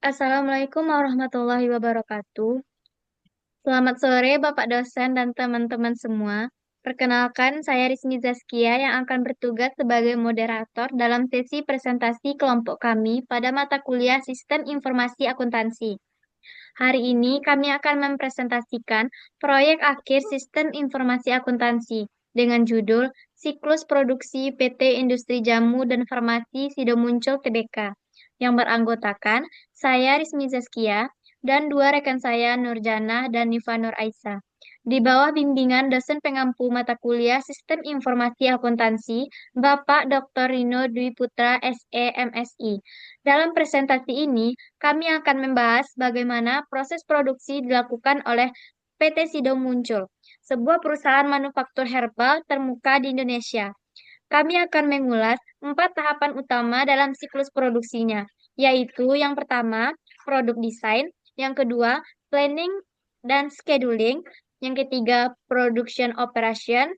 Assalamualaikum warahmatullahi wabarakatuh. Selamat sore Bapak dosen dan teman-teman semua. Perkenalkan, saya Rizmi Zaskia yang akan bertugas sebagai moderator dalam sesi presentasi kelompok kami pada mata kuliah Sistem Informasi Akuntansi. Hari ini kami akan mempresentasikan proyek akhir Sistem Informasi Akuntansi dengan judul Siklus Produksi PT Industri Jamu dan Farmasi Sido Muncul Tbk yang beranggotakan saya Rizmi Zaskia dan dua rekan saya Nurjana dan Nifa Nur Aisyah. Di bawah bimbingan dosen pengampu mata kuliah Sistem Informasi Akuntansi, Bapak Dr. Rino Dwi Putra SE MSI. Dalam presentasi ini, kami akan membahas bagaimana proses produksi dilakukan oleh PT Sido Muncul, sebuah perusahaan manufaktur herbal termuka di Indonesia. Kami akan mengulas 4 tahapan utama dalam siklus produksinya, yaitu yang pertama, produk desain, yang kedua, planning dan scheduling, yang ketiga, production operation,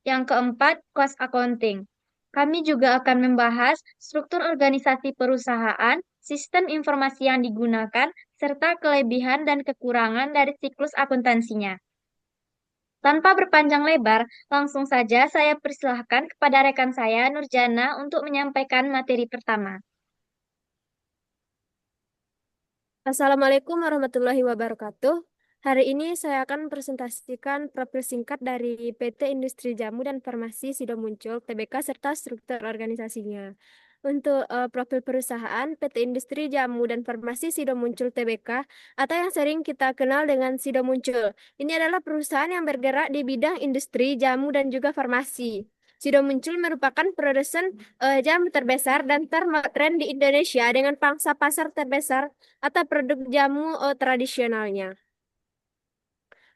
yang keempat, cost accounting. Kami juga akan membahas struktur organisasi perusahaan, sistem informasi yang digunakan, serta kelebihan dan kekurangan dari siklus akuntansinya. Tanpa berpanjang lebar, langsung saja saya persilahkan kepada rekan saya, Nurjana, untuk menyampaikan materi pertama. Assalamualaikum warahmatullahi wabarakatuh. Hari ini saya akan presentasikan profil singkat dari PT Industri Jamu dan Farmasi Sido Muncul Tbk serta struktur organisasinya. Untuk profil perusahaan PT Industri Jamu dan Farmasi Sido Muncul Tbk atau yang sering kita kenal dengan Sido Muncul. Ini adalah perusahaan yang bergerak di bidang industri, jamu dan juga farmasi. Sido Muncul merupakan produsen jamu terbesar dan termotren di Indonesia dengan pangsa pasar terbesar atau produk jamu tradisionalnya.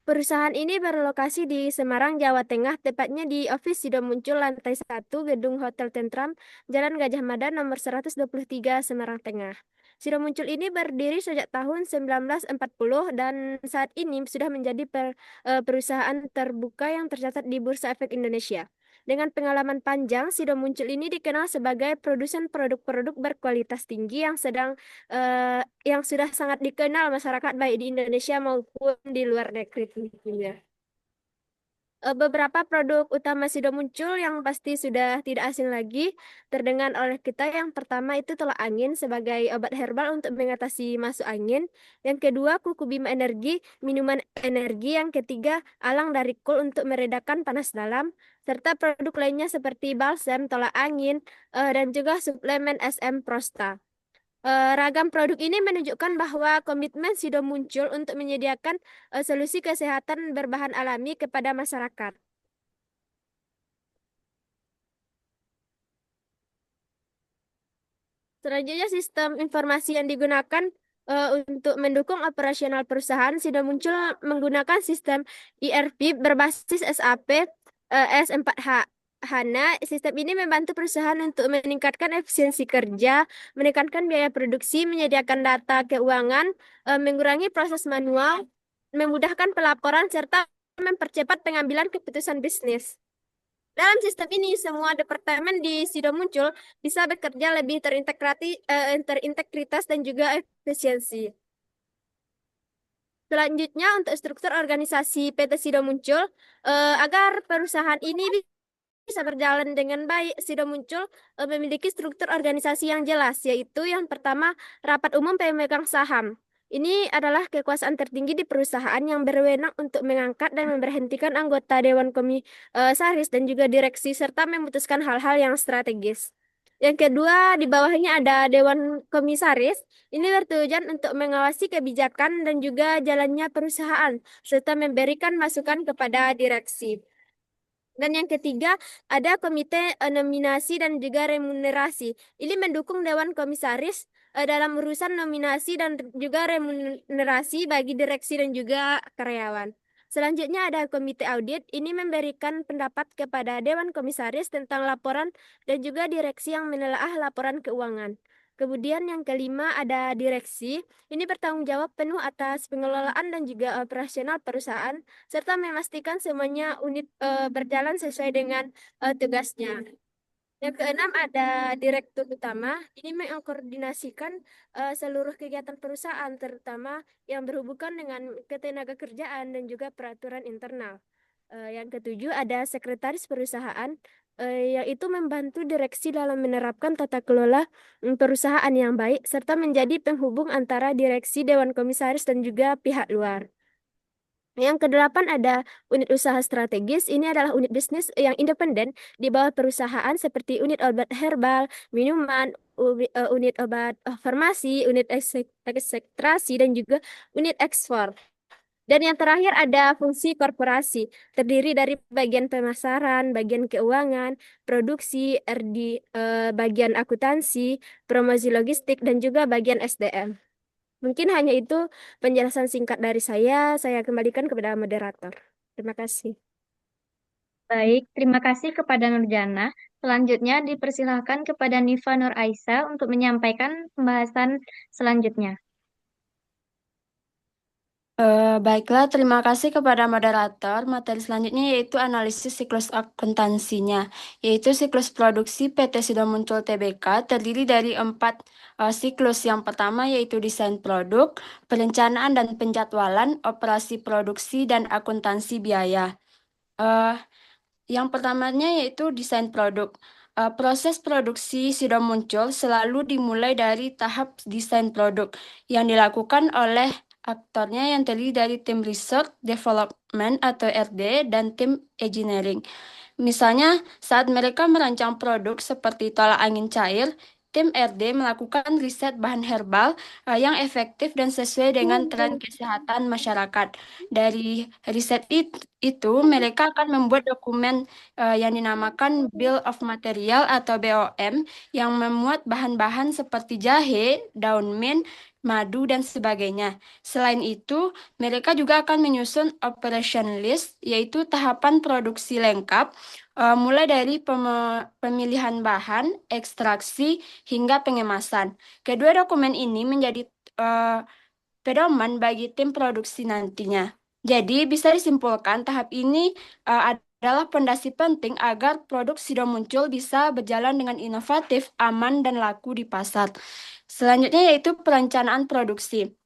Perusahaan ini berlokasi di Semarang, Jawa Tengah, tepatnya di Office Sido Muncul lantai 1 Gedung Hotel Tentram, Jalan Gajah Mada nomor 123 Semarang Tengah. Sido Muncul ini berdiri sejak tahun 1940 dan saat ini sudah menjadi perusahaan terbuka yang tercatat di Bursa Efek Indonesia. Dengan pengalaman panjang, Sido Muncul ini dikenal sebagai produsen produk-produk berkualitas tinggi yang sudah sangat dikenal masyarakat baik di Indonesia maupun di luar negeri tentunya. Beberapa produk utama Sido Muncul yang pasti sudah tidak asing lagi terdengar oleh kita. Yang pertama itu tolak angin sebagai obat herbal untuk mengatasi masuk angin. Yang kedua kuku bima energi, minuman energi. Yang ketiga alang dari kol untuk meredakan panas dalam. Serta produk lainnya seperti balsam, tolak angin, dan juga suplemen SM Prosta. Ragam produk ini menunjukkan bahwa komitmen Sido muncul untuk menyediakan solusi kesehatan berbahan alami kepada masyarakat. Selanjutnya, sistem informasi yang digunakan untuk mendukung operasional perusahaan Sido muncul menggunakan sistem ERP berbasis SAP S4 HANA. Sistem ini membantu perusahaan untuk meningkatkan efisiensi kerja, menekankan biaya produksi, menyediakan data keuangan, mengurangi proses manual, memudahkan pelaporan, serta mempercepat pengambilan keputusan bisnis. Dalam sistem ini, semua departemen di Sido Muncul bisa bekerja lebih terintegritas dan juga efisiensi. Selanjutnya, untuk struktur organisasi PT Sido Muncul, agar perusahaan ini bisa berjalan dengan baik, Sido Muncul memiliki struktur organisasi yang jelas, yaitu yang pertama, rapat umum pemegang saham. Ini adalah kekuasaan tertinggi di perusahaan yang berwenang untuk mengangkat dan memberhentikan anggota Dewan Komisaris dan juga direksi, serta memutuskan hal-hal yang strategis. Yang kedua, di bawahnya ada Dewan Komisaris. Ini bertujuan untuk mengawasi kebijakan dan juga jalannya perusahaan, serta memberikan masukan kepada direksi. Dan yang ketiga, ada komite nominasi dan juga remunerasi. Ini mendukung Dewan Komisaris dalam urusan nominasi dan juga remunerasi bagi direksi dan juga karyawan. Selanjutnya ada komite audit. Ini memberikan pendapat kepada Dewan Komisaris tentang laporan dan juga direksi yang menelaah laporan keuangan. Kemudian yang kelima ada direksi. Ini bertanggung jawab penuh atas pengelolaan dan juga operasional perusahaan serta memastikan semuanya unit berjalan sesuai dengan tugasnya. Yang keenam ada direktur utama. Ini mengkoordinasikan seluruh kegiatan perusahaan, terutama yang berhubungan dengan ketenaga kerjaan dan juga peraturan internal. Yang ketujuh ada sekretaris perusahaan, yaitu membantu direksi dalam menerapkan tata kelola perusahaan yang baik, serta menjadi penghubung antara direksi, dewan komisaris, dan juga pihak luar. Yang kedelapan ada unit usaha strategis. Ini adalah unit bisnis yang independen di bawah perusahaan seperti unit obat herbal, minuman, unit obat farmasi, unit ekspektrasi, dan juga unit ekspor. Dan yang terakhir ada fungsi korporasi, terdiri dari bagian pemasaran, bagian keuangan, produksi, RD, bagian akuntansi, promosi logistik, dan juga bagian SDM. Mungkin hanya itu penjelasan singkat dari saya. Saya kembalikan kepada moderator. Terima kasih. Baik, terima kasih kepada Nurjana. Selanjutnya dipersilahkan kepada Nifa Nur Aisyah untuk menyampaikan pembahasan selanjutnya. Baiklah, terima kasih kepada moderator. Materi selanjutnya yaitu analisis siklus akuntansinya, yaitu siklus produksi PT Sudah Muncul Tbk terdiri dari 4 siklus. Yang pertama yaitu desain produk, perencanaan dan penjadwalan, operasi produksi, dan akuntansi biaya. Eh, yang pertamanya yaitu desain produk. Proses produksi Sudah Muncul selalu dimulai dari tahap desain produk yang dilakukan oleh aktornya yang terdiri dari tim research, development atau RD, dan tim engineering. Misalnya, saat mereka merancang produk seperti tolak angin cair, tim RD melakukan riset bahan herbal yang efektif dan sesuai dengan tren kesehatan masyarakat. Dari riset itu, mereka akan membuat dokumen yang dinamakan Bill of Material atau BOM yang memuat bahan-bahan seperti jahe, daun mint, madu, dan sebagainya. Selain itu, mereka juga akan menyusun operation list, yaitu tahapan produksi lengkap, mulai dari pemilihan bahan, ekstraksi, hingga pengemasan. Kedua dokumen ini menjadi eh, pedoman bagi tim produksi nantinya. Jadi, bisa disimpulkan tahap ini adalah pondasi penting agar produk Sido Muncul bisa berjalan dengan inovatif, aman, dan laku di pasar. Selanjutnya yaitu perencanaan produksi.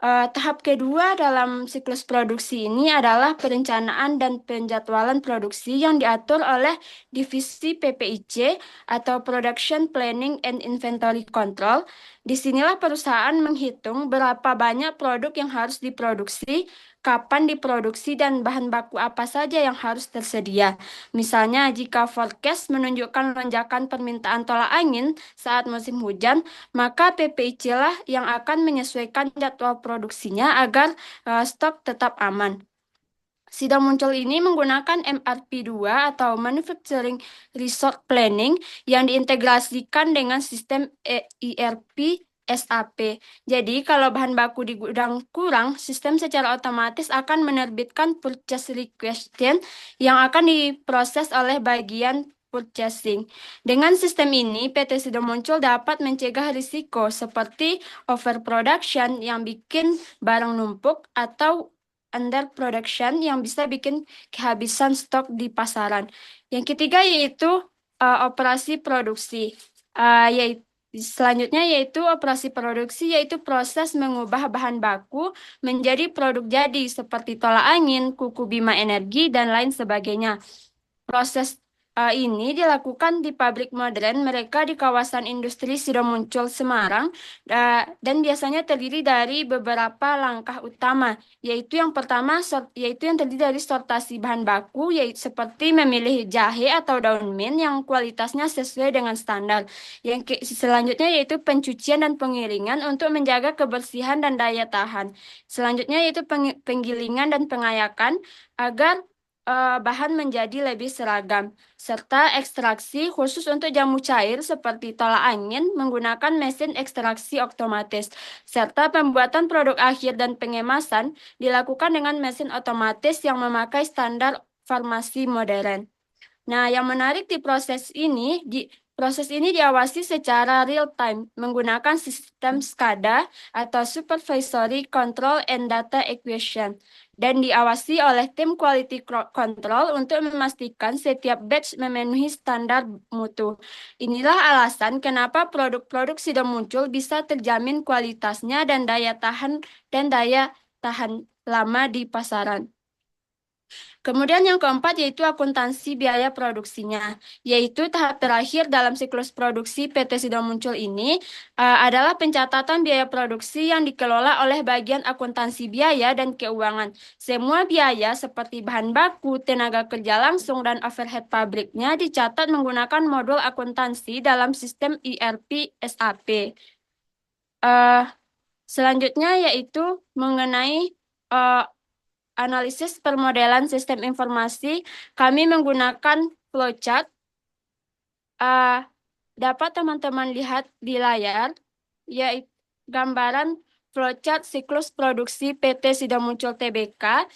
Tahap kedua dalam siklus produksi ini adalah perencanaan dan penjadwalan produksi yang diatur oleh divisi PPIC atau Production Planning and Inventory Control. Disinilah perusahaan menghitung berapa banyak produk yang harus diproduksi, kapan diproduksi, dan bahan baku apa saja yang harus tersedia. Misalnya, jika forecast menunjukkan lonjakan permintaan tolak angin saat musim hujan, maka PPIC lah yang akan menyesuaikan jadwal produksinya agar stok tetap aman. Sidang Muncul ini menggunakan MRP2 atau Manufacturing Resource Planning yang diintegrasikan dengan sistem ERP SAP. Jadi, kalau bahan baku di gudang kurang, sistem secara otomatis akan menerbitkan purchase requisition yang akan diproses oleh bagian purchasing. Dengan sistem ini, PT Sido Muncul dapat mencegah risiko seperti overproduction yang bikin barang numpuk atau under production yang bisa bikin kehabisan stok di pasaran. Yang ketiga yaitu operasi produksi. Yaitu selanjutnya yaitu operasi produksi, yaitu proses mengubah bahan baku menjadi produk jadi seperti tolak angin, kuku bima energi, dan lain sebagainya. Proses ini dilakukan di pabrik modern mereka di kawasan industri Sido Muncul Semarang dan biasanya terdiri dari beberapa langkah utama, yaitu yang pertama yaitu yang terdiri dari sortasi bahan baku, yaitu seperti memilih jahe atau daun mint yang kualitasnya sesuai dengan standar. Yang selanjutnya yaitu pencucian dan penggilingan untuk menjaga kebersihan dan daya tahan. Selanjutnya yaitu penggilingan dan pengayakan agar bahan menjadi lebih seragam, serta ekstraksi khusus untuk jamu cair seperti tolak angin menggunakan mesin ekstraksi otomatis, serta pembuatan produk akhir dan pengemasan dilakukan dengan mesin otomatis yang memakai standar farmasi modern. Nah, yang menarik di proses ini, Proses ini diawasi secara real-time menggunakan sistem SCADA atau Supervisory Control and Data Acquisition dan diawasi oleh tim Quality Control untuk memastikan setiap batch memenuhi standar mutu. Inilah alasan kenapa produk-produk sudah muncul bisa terjamin kualitasnya dan daya tahan lama di pasaran. Kemudian yang keempat yaitu akuntansi biaya produksinya, yaitu tahap terakhir dalam siklus produksi PT Sido Muncul ini adalah pencatatan biaya produksi yang dikelola oleh bagian akuntansi biaya dan keuangan. Semua biaya seperti bahan baku, tenaga kerja langsung, dan overhead pabriknya dicatat menggunakan modul akuntansi dalam sistem ERP SAP. Selanjutnya yaitu mengenai analisis permodelan sistem informasi, kami menggunakan flowchart. Dapat teman-teman lihat di layar, yaitu gambaran flowchart siklus produksi PT Sido Muncul Tbk.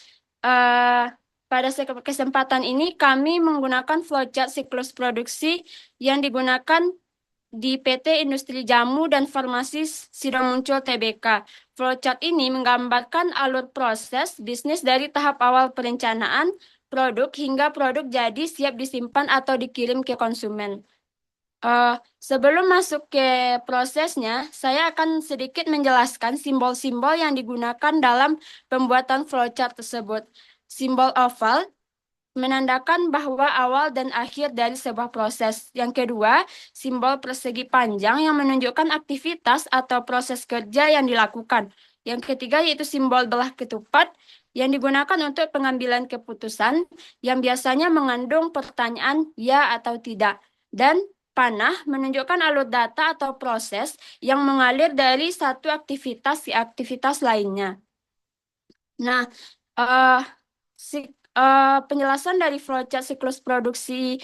Pada kesempatan ini kami menggunakan flowchart siklus produksi yang digunakan di PT Industri Jamu dan Farmasi Sido Muncul Tbk. Flowchart ini menggambarkan alur proses bisnis dari tahap awal perencanaan produk hingga produk jadi siap disimpan atau dikirim ke konsumen. Sebelum masuk ke prosesnya, saya akan sedikit menjelaskan simbol-simbol yang digunakan dalam pembuatan flowchart tersebut. Simbol oval menandakan bahwa awal dan akhir dari sebuah proses. Yang kedua, simbol persegi panjang yang menunjukkan aktivitas atau proses kerja yang dilakukan. Yang ketiga yaitu simbol belah ketupat yang digunakan untuk pengambilan keputusan yang biasanya mengandung pertanyaan ya atau tidak. Dan panah menunjukkan alur data atau proses yang mengalir dari satu aktivitas ke aktivitas lainnya. Nah, penjelasan dari flowchart siklus produksi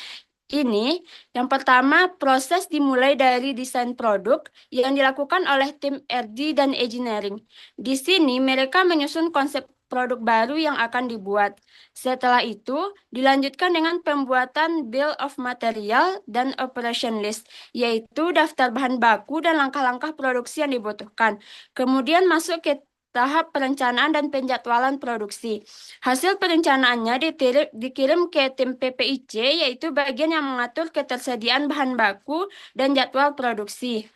ini, yang pertama proses dimulai dari desain produk yang dilakukan oleh tim R&D dan engineering. Di sini mereka menyusun konsep produk baru yang akan dibuat. Setelah itu, dilanjutkan dengan pembuatan Bill of Material dan Operation List, yaitu daftar bahan baku dan langkah-langkah produksi yang dibutuhkan. Kemudian masuk ke tahap perencanaan dan penjadwalan produksi. Hasil perencanaannya dikirim ke tim PPIC, yaitu bagian yang mengatur ketersediaan bahan baku dan jadwal produksi.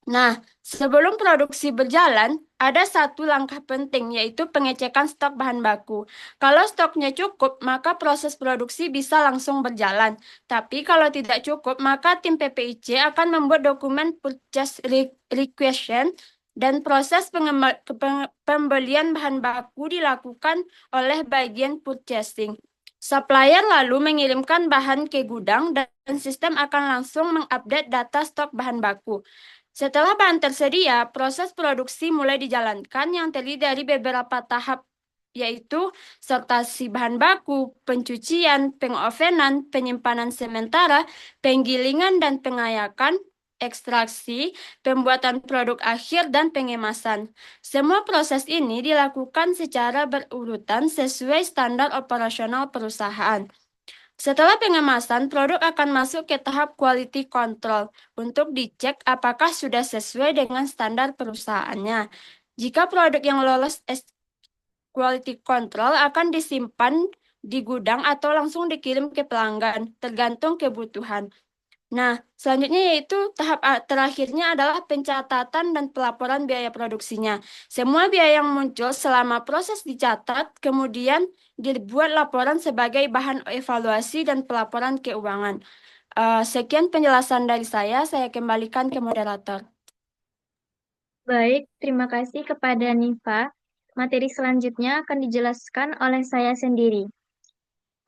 Nah, sebelum produksi berjalan, ada satu langkah penting, yaitu pengecekan stok bahan baku. Kalau stoknya cukup, maka proses produksi bisa langsung berjalan. Tapi kalau tidak cukup, maka tim PPIC akan membuat dokumen purchase requisition dan proses pembelian bahan baku dilakukan oleh bagian purchasing. Supplier lalu mengirimkan bahan ke gudang dan sistem akan langsung mengupdate data stok bahan baku. Setelah bahan tersedia, proses produksi mulai dijalankan yang terdiri dari beberapa tahap, yaitu sortasi bahan baku, pencucian, pengovenan, penyimpanan sementara, penggilingan dan pengayakan, ekstraksi, pembuatan produk akhir, dan pengemasan. Semua proses ini dilakukan secara berurutan sesuai standar operasional perusahaan. Setelah pengemasan, produk akan masuk ke tahap quality control untuk dicek apakah sudah sesuai dengan standar perusahaannya. Jika produk yang lolos quality control akan disimpan di gudang atau langsung dikirim ke pelanggan, tergantung kebutuhan. Nah, selanjutnya yaitu tahap terakhirnya adalah pencatatan dan pelaporan biaya produksinya. Semua biaya yang muncul selama proses dicatat, kemudian dibuat laporan sebagai bahan evaluasi dan pelaporan keuangan. Sekian penjelasan dari saya kembalikan ke moderator. Baik, terima kasih kepada Nifa. Materi selanjutnya akan dijelaskan oleh saya sendiri.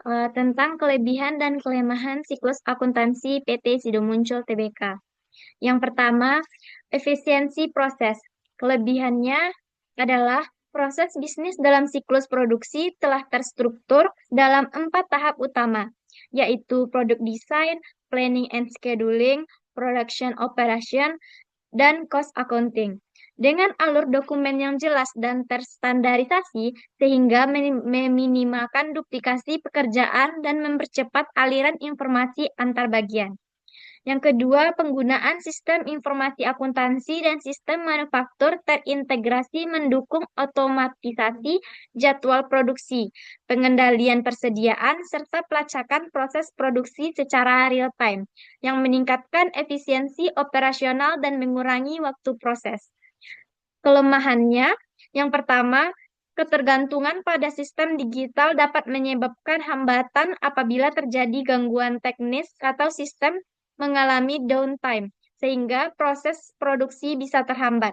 Tentang kelebihan dan kelemahan siklus akuntansi PT Sido Muncul Tbk. Yang pertama, efisiensi proses. Kelebihannya adalah proses bisnis dalam siklus produksi telah terstruktur dalam 4 tahap utama, yaitu product design, planning and scheduling, production operation, dan cost accounting. Dengan alur dokumen yang jelas dan terstandarisasi, sehingga meminimalkan duplikasi pekerjaan dan mempercepat aliran informasi antar bagian. Yang kedua, penggunaan sistem informasi akuntansi dan sistem manufaktur terintegrasi mendukung otomatisasi jadwal produksi, pengendalian persediaan, serta pelacakan proses produksi secara real-time, yang meningkatkan efisiensi operasional dan mengurangi waktu proses. Kelemahannya, yang pertama, ketergantungan pada sistem digital dapat menyebabkan hambatan apabila terjadi gangguan teknis atau sistem mengalami downtime, sehingga proses produksi bisa terhambat.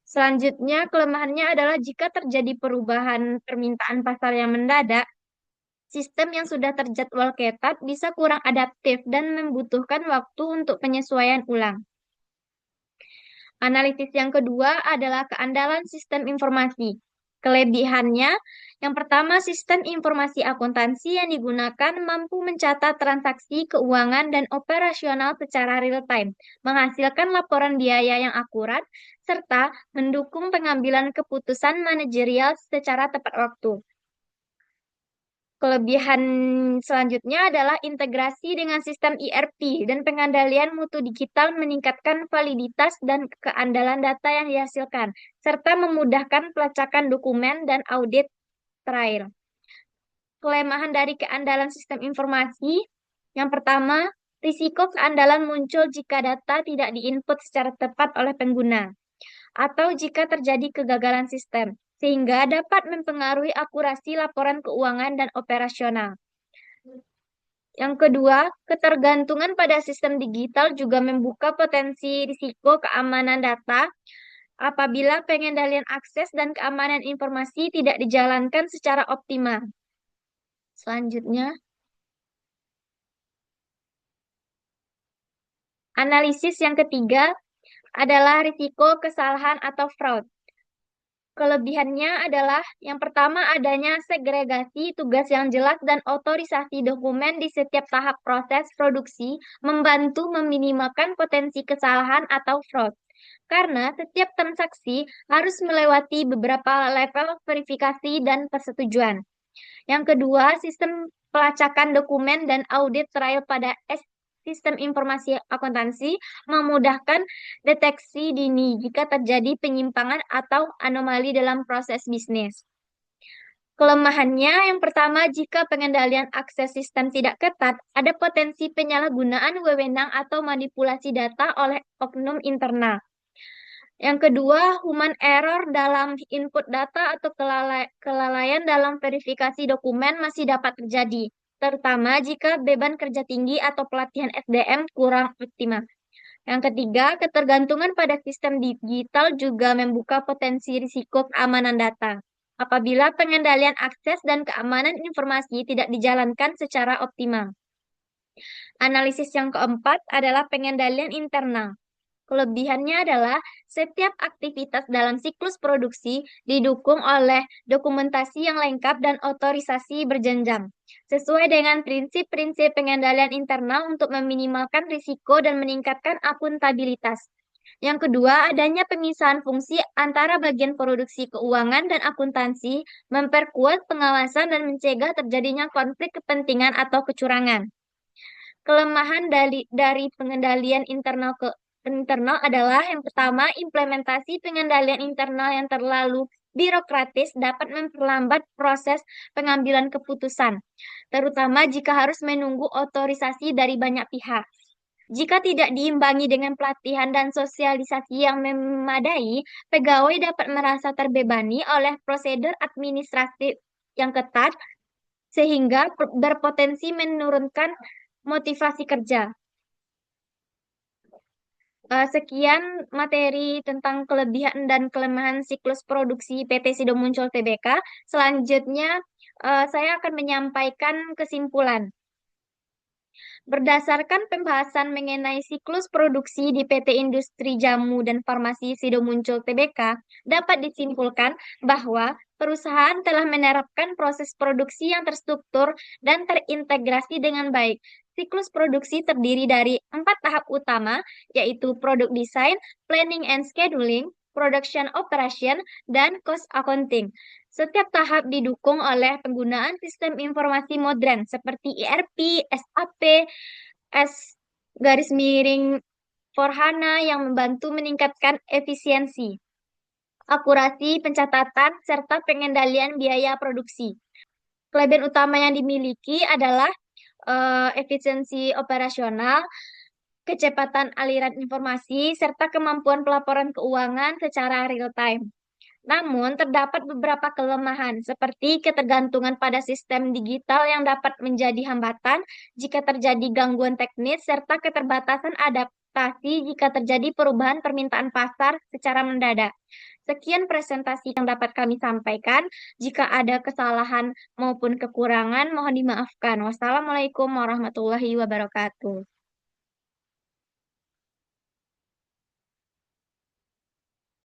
Selanjutnya, kelemahannya adalah jika terjadi perubahan permintaan pasar yang mendadak, sistem yang sudah terjadwal ketat bisa kurang adaptif dan membutuhkan waktu untuk penyesuaian ulang. Analisis yang kedua adalah keandalan sistem informasi. Kelebihannya, yang pertama, sistem informasi akuntansi yang digunakan mampu mencatat transaksi keuangan dan operasional secara real-time, menghasilkan laporan biaya yang akurat, serta mendukung pengambilan keputusan manajerial secara tepat waktu. Kelebihan selanjutnya adalah integrasi dengan sistem ERP dan pengandalian mutu digital meningkatkan validitas dan keandalan data yang dihasilkan, serta memudahkan pelacakan dokumen dan audit trail. Kelemahan dari keandalan sistem informasi, yang pertama, risiko keandalan muncul jika data tidak diinput secara tepat oleh pengguna, atau jika terjadi kegagalan sistem, sehingga dapat mempengaruhi akurasi laporan keuangan dan operasional. Yang kedua, ketergantungan pada sistem digital juga membuka potensi risiko keamanan data apabila pengendalian akses dan keamanan informasi tidak dijalankan secara optimal. Selanjutnya, analisis yang ketiga adalah risiko kesalahan atau fraud. Kelebihannya adalah yang pertama adanya segregasi tugas yang jelas dan otorisasi dokumen di setiap tahap proses produksi membantu meminimalkan potensi kesalahan atau fraud. Karena setiap transaksi harus melewati beberapa level verifikasi dan persetujuan. Yang kedua, sistem pelacakan dokumen dan audit trail pada sistem informasi akuntansi memudahkan deteksi dini jika terjadi penyimpangan atau anomali dalam proses bisnis. Kelemahannya yang pertama, jika pengendalian akses sistem tidak ketat, ada potensi penyalahgunaan wewenang atau manipulasi data oleh oknum internal. Yang kedua, human error dalam input data atau kelalaian dalam verifikasi dokumen masih dapat terjadi, terutama jika beban kerja tinggi atau pelatihan SDM kurang optimal. Yang ketiga, ketergantungan pada sistem digital juga membuka potensi risiko keamanan data. Apabila pengendalian akses dan keamanan informasi tidak dijalankan secara optimal. Analisis yang keempat adalah pengendalian internal. Kelebihannya adalah setiap aktivitas dalam siklus produksi didukung oleh dokumentasi yang lengkap dan otorisasi berjenjang, sesuai dengan prinsip-prinsip pengendalian internal untuk meminimalkan risiko dan meningkatkan akuntabilitas. Yang kedua, adanya pemisahan fungsi antara bagian produksi keuangan dan akuntansi, memperkuat pengawasan dan mencegah terjadinya konflik kepentingan atau kecurangan. Kelemahan dari pengendalian internal adalah yang pertama, implementasi pengendalian internal yang terlalu birokratis dapat memperlambat proses pengambilan keputusan, terutama jika harus menunggu otorisasi dari banyak pihak. Jika tidak diimbangi dengan pelatihan dan sosialisasi yang memadai, pegawai dapat merasa terbebani oleh prosedur administratif yang ketat, sehingga berpotensi menurunkan motivasi kerja. Sekian materi tentang kelebihan dan kelemahan siklus produksi PT Sido Muncul Tbk. Selanjutnya, saya akan menyampaikan kesimpulan. Berdasarkan pembahasan mengenai siklus produksi di PT Industri Jamu dan Farmasi Sido Muncul Tbk, dapat disimpulkan bahwa perusahaan telah menerapkan proses produksi yang terstruktur dan terintegrasi dengan baik. Siklus produksi terdiri dari 4 tahap utama, yaitu product design, planning and scheduling, production operation, dan cost accounting. Setiap tahap didukung oleh penggunaan sistem informasi modern seperti ERP, SAP, garis miring for HANA yang membantu meningkatkan efisiensi, akurasi pencatatan, serta pengendalian biaya produksi. Kelebihan utama yang dimiliki adalah efisiensi operasional, kecepatan aliran informasi, serta kemampuan pelaporan keuangan secara real time. Namun, terdapat beberapa kelemahan, seperti ketergantungan pada sistem digital yang dapat menjadi hambatan jika terjadi gangguan teknis, serta keterbatasan adaptasi jika terjadi perubahan permintaan pasar secara mendadak. Sekian presentasi yang dapat kami sampaikan. Jika ada kesalahan maupun kekurangan, mohon dimaafkan. Wassalamualaikum warahmatullahi wabarakatuh.